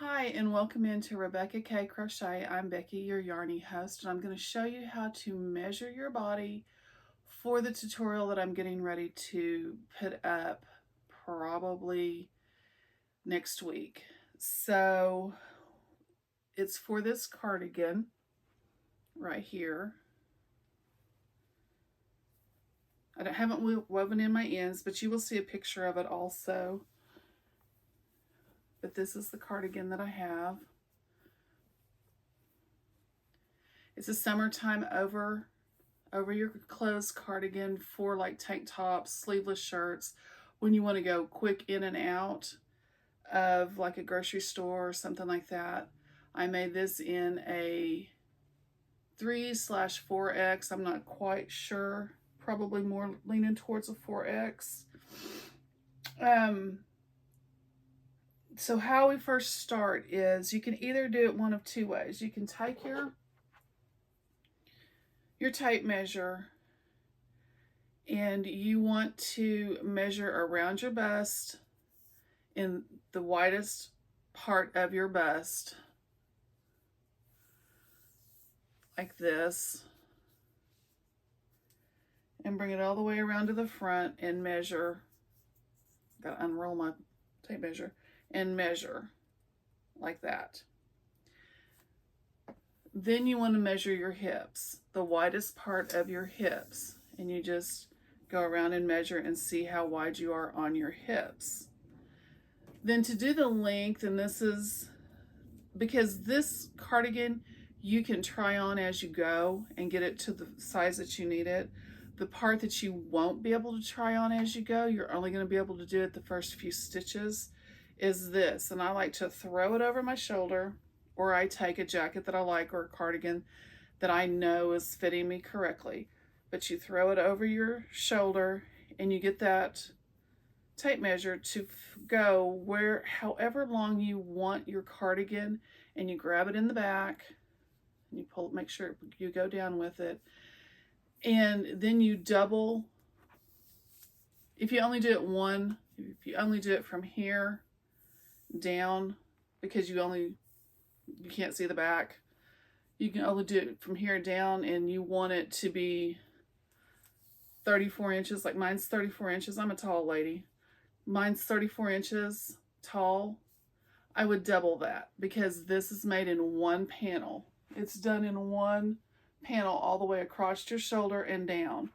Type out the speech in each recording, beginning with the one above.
Hi and welcome into Rebeccakaycrochet. I'm Becky, your yarny host, and I'm going to show you how to measure your body for the tutorial that I'm getting ready to put up probably next week. So it's for this cardigan right here. I haven't woven in my ends, but you will see a picture of it also. But this is the cardigan that I have. It's a summertime over your clothes cardigan for like tank tops, sleeveless shirts, when you want to go quick in and out of like a grocery store or something like that. I made this in a 3/4X. I'm not quite sure. Probably more leaning towards a 4X. So how we first start is you can either do it one of two ways. You can take your tape measure and you want to measure around your bust in the widest part of your bust, like this, and bring it all the way around to the front and measure. Gotta unroll my tape measure and measure like that. Then you want to measure your hips, the widest part of your hips, and you just go around and measure and see how wide you are on your hips. Then to do the length, and this is because this cardigan you can try on as you go and get it to the size that you need it. The part that you won't be able to try on as you go, you're only going to be able to do it the first few stitches, is this. And I like to throw it over my shoulder, or I take a jacket that I like or a cardigan that I know is fitting me correctly. But you throw it over your shoulder and you get that tape measure to go however long you want your cardigan, and you grab it in the back and you pull, make sure you go down with it, and then you double. If you only do it from here down, because you can't see the back, you can only do it from here down, and you want it to be 34 inches, like mine's 34 inches. I'm a tall lady. Mine's 34 inches tall. I would double that because this is made in one panel. It's done in one panel all the way across your shoulder and down.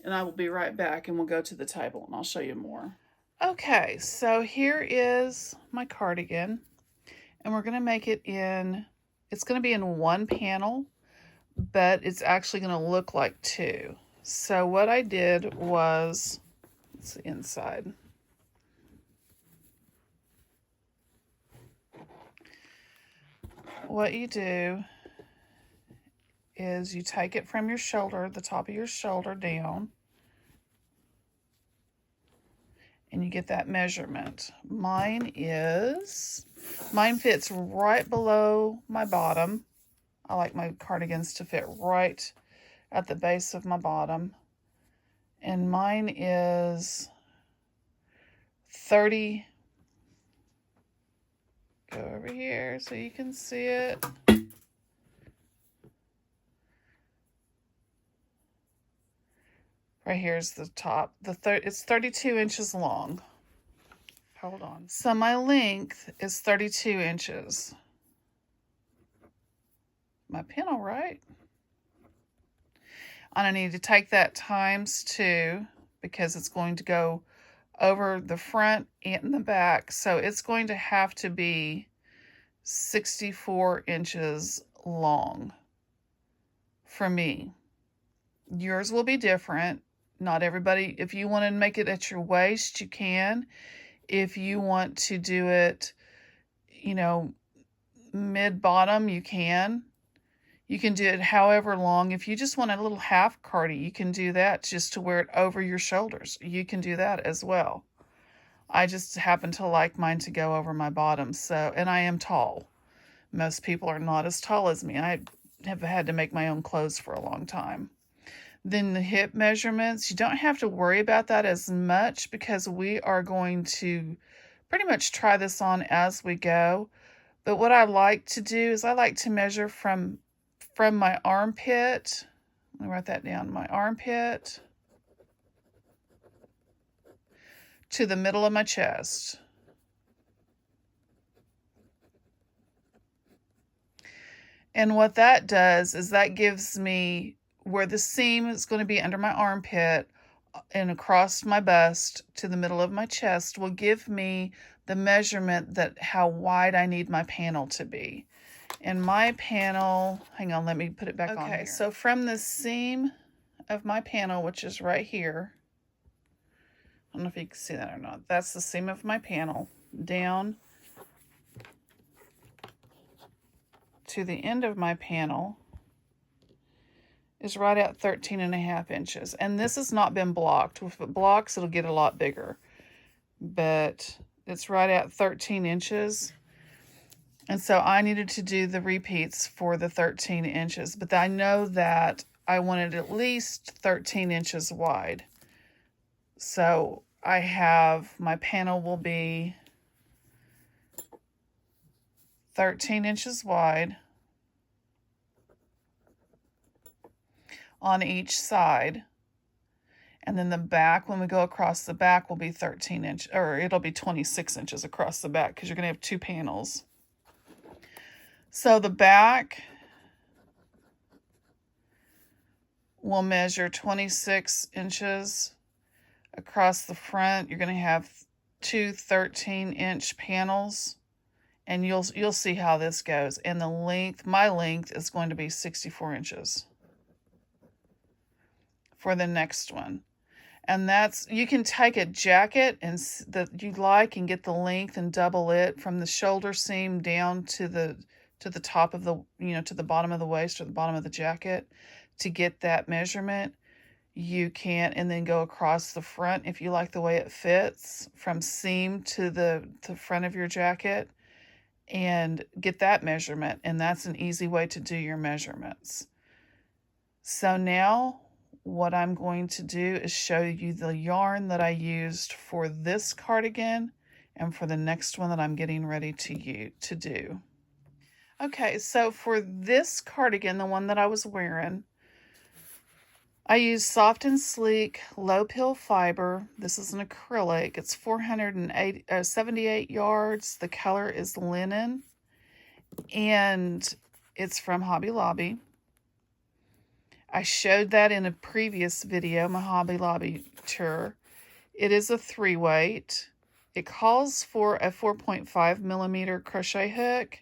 And I will be right back and we'll go to the table and I'll show you more. Okay, so here is my cardigan, and we're going to make it it's going to be in one panel, but it's actually going to look like two. So what I did was, it's the inside. What you do is you take it from your shoulder, the top of your shoulder down, and you get that measurement. Mine fits right below my bottom. I like my cardigans to fit right at the base of my bottom. And mine is 30. Go over here so you can see it. Right here's the top. It's 32 inches long. Hold on. So my length is 32 inches. My pin all right? And I need to take that times 2 because it's going to go over the front and the back. So it's going to have to be 64 inches long for me. Yours will be different. Not everybody, if you want to make it at your waist, you can. If you want to do it, mid-bottom, you can. You can do it however long. If you just want a little half cardi, you can do that just to wear it over your shoulders. You can do that as well. I just happen to like mine to go over my bottom. And I am tall. Most people are not as tall as me. I have had to make my own clothes for a long time. Then the hip measurements, you don't have to worry about that as much because we are going to pretty much try this on as we go. But what I like to do is I like to measure from my armpit. Let me write that down. My armpit to the middle of my chest. And what that does is that gives me where the seam is going to be under my armpit and across my bust to the middle of my chest will give me the measurement that how wide I need my panel to be. And my panel, hang on, let me put it back on here. Okay, so from the seam of my panel, which is right here, I don't know if you can see that or not. That's the seam of my panel down to the end of my panel is right at 13.5 inches. And this has not been blocked. If it blocks, it'll get a lot bigger. But it's right at 13 inches. And so I needed to do the repeats for the 13 inches. But I know that I wanted at least 13 inches wide. So I have, my panel will be 13 inches wide on each side. And then the back, when we go across the back, will be 13 inch, or it'll be 26 inches across the back because you're going to have two panels. So the back will measure 26 inches across the front. You're going to have two 13-inch panels, and you'll see how this goes. And the length, my length is going to be 64 inches for the next one. And that's, you can take a jacket and that you like and get the length and double it from the shoulder seam down to the top of the, to the bottom of the waist or the bottom of the jacket to get that measurement. You can, and then go across the front if you like the way it fits from seam to the front of your jacket and get that measurement. And that's an easy way to do your measurements. So now what I'm going to do is show you the yarn that I used for this cardigan and for the next one that I'm getting ready to do. Okay, so for this cardigan, the one that I was wearing, I used Soft and Sleek low pill fiber. This is an acrylic. It's 478 yards. The color is linen, and it's from Hobby Lobby. I showed that in a previous video, my Hobby Lobby tour. It is a 3-weight. It calls for a 4.5 millimeter crochet hook.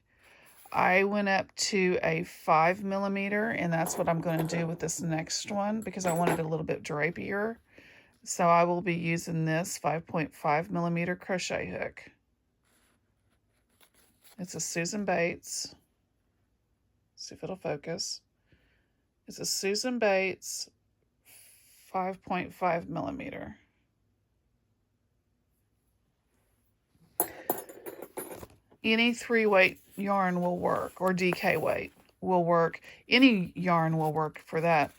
I went up to a 5 millimeter, and that's what I'm going to do with this next one because I wanted it a little bit drapier. So I will be using this 5.5 millimeter crochet hook. It's a Susan Bates. See if it'll focus. It's a Susan Bates 5.5 millimeter. Any 3-weight yarn will work, or DK weight will work. Any yarn will work for that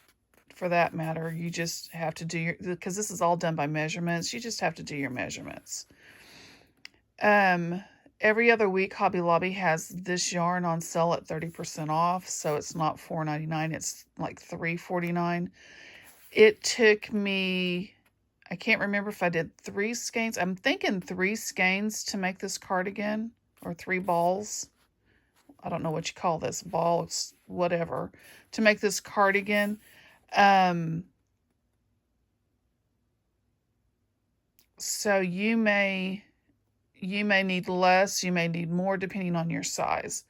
matter. You just have to do your, because this is all done by measurements, you just have to do your measurements. Every other week, Hobby Lobby has this yarn on sale at 30% off, so it's not $4.99, it's like $3.49. It took me, I can't remember if I did 3 skeins. I'm thinking 3 skeins to make this cardigan, or 3 balls. I don't know what you call this, balls, whatever, to make this cardigan. So you may need less, you may need more, depending on your size.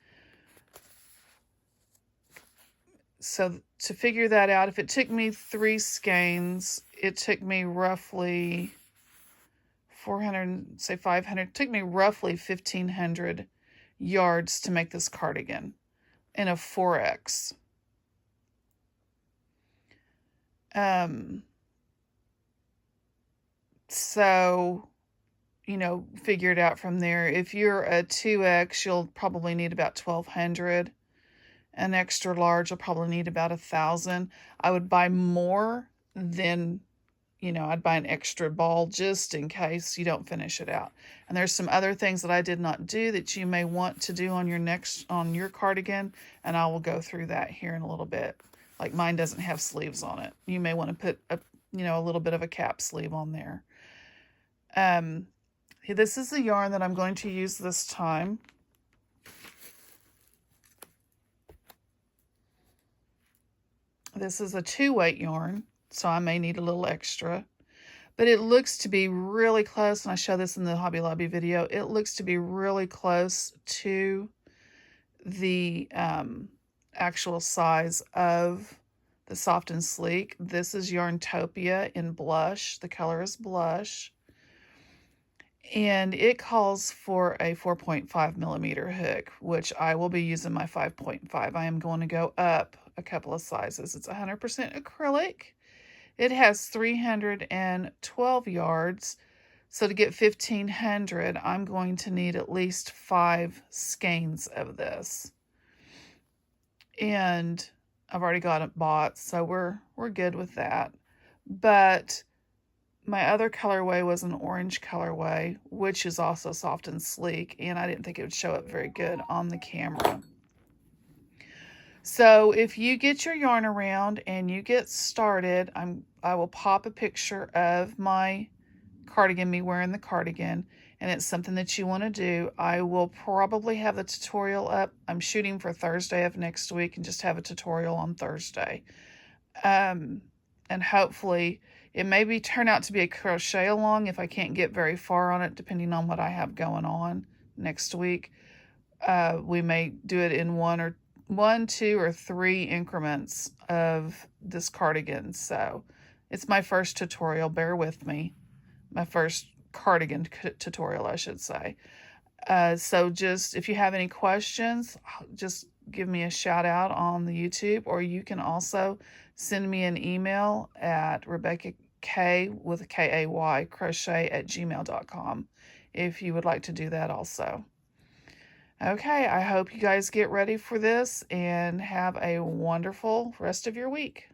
So to figure that out, if it took me 3 skeins, it took me roughly 400, say 500, it took me roughly 1,500 yards to make this cardigan in a 4X. So, figure it out from there. If you're a 2X, you'll probably need about 1,200. An extra large, you'll probably need about 1,000. I would buy more than, you know, I'd buy an extra ball just in case you don't finish it out. And there's some other things that I did not do that you may want to do on your cardigan, and I will go through that here in a little bit. Like mine doesn't have sleeves on it. You may want to put a little bit of a cap sleeve on there. This is the yarn that I'm going to use this time. This is a 2-weight yarn, so I may need a little extra. But it looks to be really close, and I show this in the Hobby Lobby video. It looks to be really close to the actual size of the Soft and Sleek. This is Yarntopia in Blush. The color is Blush. And it calls for a 4.5 millimeter hook, which I will be using my 5.5. I am going to go up a couple of sizes. It's 100% acrylic. It has 312 yards. So to get 1,500, I'm going to need at least 5 skeins of this. And I've already got it bought, so we're good with that. But my other colorway was an orange colorway, which is also Soft and Sleek, and I didn't think it would show up very good on the camera. So if you get your yarn around and you get started, I will pop a picture of my cardigan, me wearing the cardigan, and it's something that you want to do. I will probably have the tutorial up. I'm shooting for Thursday of next week and just have a tutorial on Thursday. And hopefully it may turn out to be a crochet along if I can't get very far on it, depending on what I have going on next week. We may do it in 1, 2, or 3 increments of this cardigan. So it's my first tutorial, bear with me. My first cardigan tutorial, I should say. So just, if you have any questions, just give me a shout out on the YouTube, or you can also send me an email at Rebeccakay with a K-A-Y crochet@gmail.com if you would like to do that also. Okay, I hope you guys get ready for this and have a wonderful rest of your week.